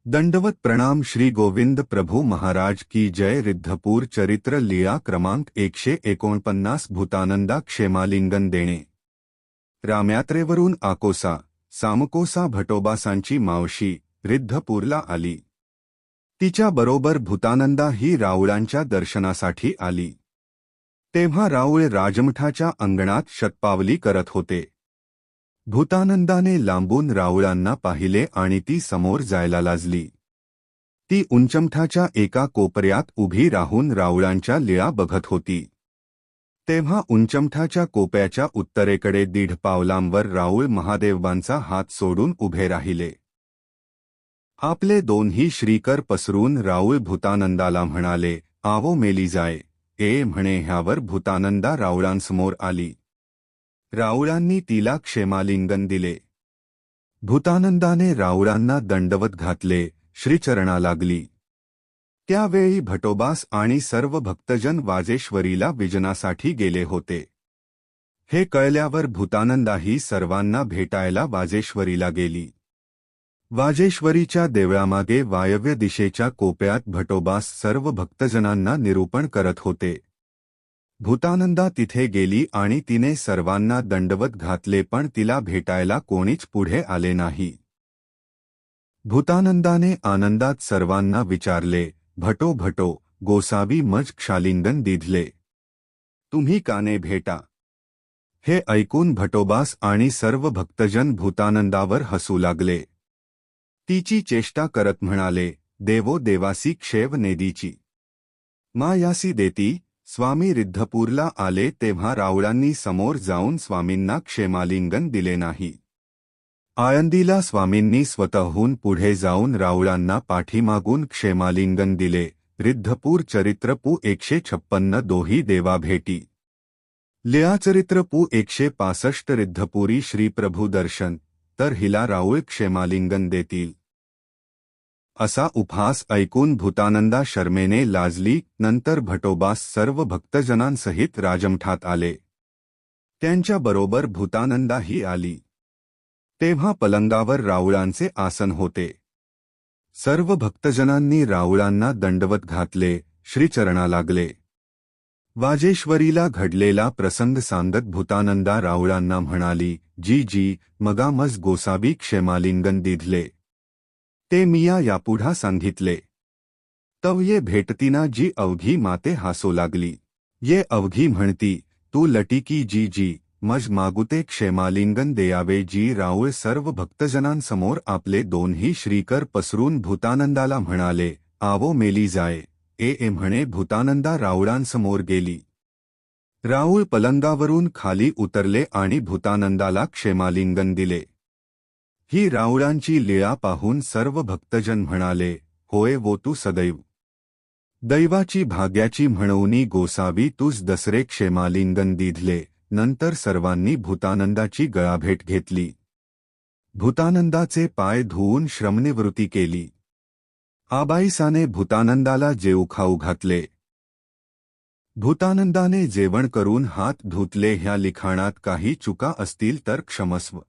दंडवत प्रणाम श्री गोविंद प्रभु महाराज की जय। रिद्धपूर चरित्र लीळा क्रमांक 149 भूतानंदा क्षेमालिंगन देणे। रामयात्रेवरून आकोसा सामकोसा भटोबासांची मावशी रिद्धपूरला आली। तिच्या बरोबर भूतानंदा ही राऊळांच्या दर्शनासाठी आली। तेव्हा राऊळ राजमठाच्या अंगणात शतपावली करत होते। भूतानंदाने लांबून राऊळांना पाहिले आणि ती समोर जायला लाजली। ती उंचमठाच्या एका कोपऱ्यात उभी राहून राऊळांच्या लीळा बघत होती। तेव्हा उंचमठाच्या कोपऱ्याच्या उत्तरेकडे 1.5 पावलांवर राऊळ महादेवांचा हात सोडून उभे राहिले। आपले दोन्ही श्रीकर पसरून राऊळ भूतानंदाला म्हणाले, आवो मेली जाय ए म्हणे। ह्यावर भूतानंदा राऊळांसमोर आली। राऊळांनी तिला क्षेमालिंगन दिले। भूतानंदाने राऊळांना दंडवत घातले, श्रीचरणा लागली। त्यावेळी भटोबास आणि सर्व भक्तजन वाजेश्वरीला विजनासाठी गेले होते। हे कळल्यावर भूतानंदाही सर्वांना भेटायला वाजेश्वरीला गेली। वाजेश्वरीच्या देवळामागे वायव्य दिशेच्या कोपऱ्यात भटोबास सर्व भक्तजनांना निरूपण करत होते। भूतानंदा तिथे गेली आणि तिने सर्वांना दंडवत घातले, पण तिला भेटायला कोणीच पुढे आले नाही। भूतानंदाने आनंदात सर्वांना विचारले, भटो भटो गोसावी मज क्षालिंगन दिधले, तुम्ही काने भेटा। हे ऐकून भटोबास आणि सर्व भक्तजन भूतानंदावर हसू लागले। तिची चेष्टा करत म्हणाले, देवो देवासी क्षेव नेदीची मायासी देती। स्वामी रिद्धपूरला आले तेव्हा राऊळांनी समोर जाऊन स्वामींना क्षेमालिंगन दिले नाही। आळंदीला स्वामींनी स्वतःहून पुढे जाऊन राऊळांना पाठीमागून क्षेमालिंगन दिले। रिद्धपूर चरित्र पु 156 दोही देवा भेटी। लीळा चरित्र पु 165 रिद्धपुरी श्री प्रभू दर्शन। तर हिला राऊळ क्षेमालिंगन देतील असा उपहास ऐकून भूतानंदा शर्मेने लाजली। नंतर भटोबास सर्व भक्तजनांसहित राजमठात आले। त्यांच्या बरोबर भूतानंदाही आली। तेव्हा पलंगावर राऊळांचे आसन होते। सर्व भक्तजनांनी राऊळांना दंडवत घातले, श्रीचरणा लागले। वाजेश्वरीला घडलेला प्रसंग सांगत भूतानंदा राऊळांना म्हणाली, जी जी मगा मज गोसावी क्षेमालिंगन दिधले ते मिया यापुढा सांगितले। तव ये भेटतीना जी अवघी माते हासू लागली। ये अवघी म्हणती, तू लटिकी जी जी मज मागुते क्षेमालिंगन देयावे। जी राऊळ सर्व भक्तजनांसमोर आपले दोन्ही श्रीकर पसरून भूतानंदाला म्हणाले, आवो मेली जाय ए म्हणे। भूतानंदा राऊळांसमोर गेली। राऊळ पलंगावरून खाली उतरले आणि भूतानंदाला क्षेमालिंगन दिले। ही राऊळांची लीळा पाहून सर्व भक्तजन म्हणाले, होय वो तू सदैव दैवाची भाग्याची म्हणूनी गोसावी तुझ दसरे क्षेमालिंगन दिधले। नंतर सर्वांनी भूतानंदाची गळाभेट घेतली। भूतानंदाचे पाय धुवून श्रमनिवृत्ती केली। आबाईसाने भूतानंदाला जेवू खाऊ घातले। भूतानंदाने जेवण करून हात धुतले। ह्या लिखाणात काही चुका असतील तर क्षमस्व।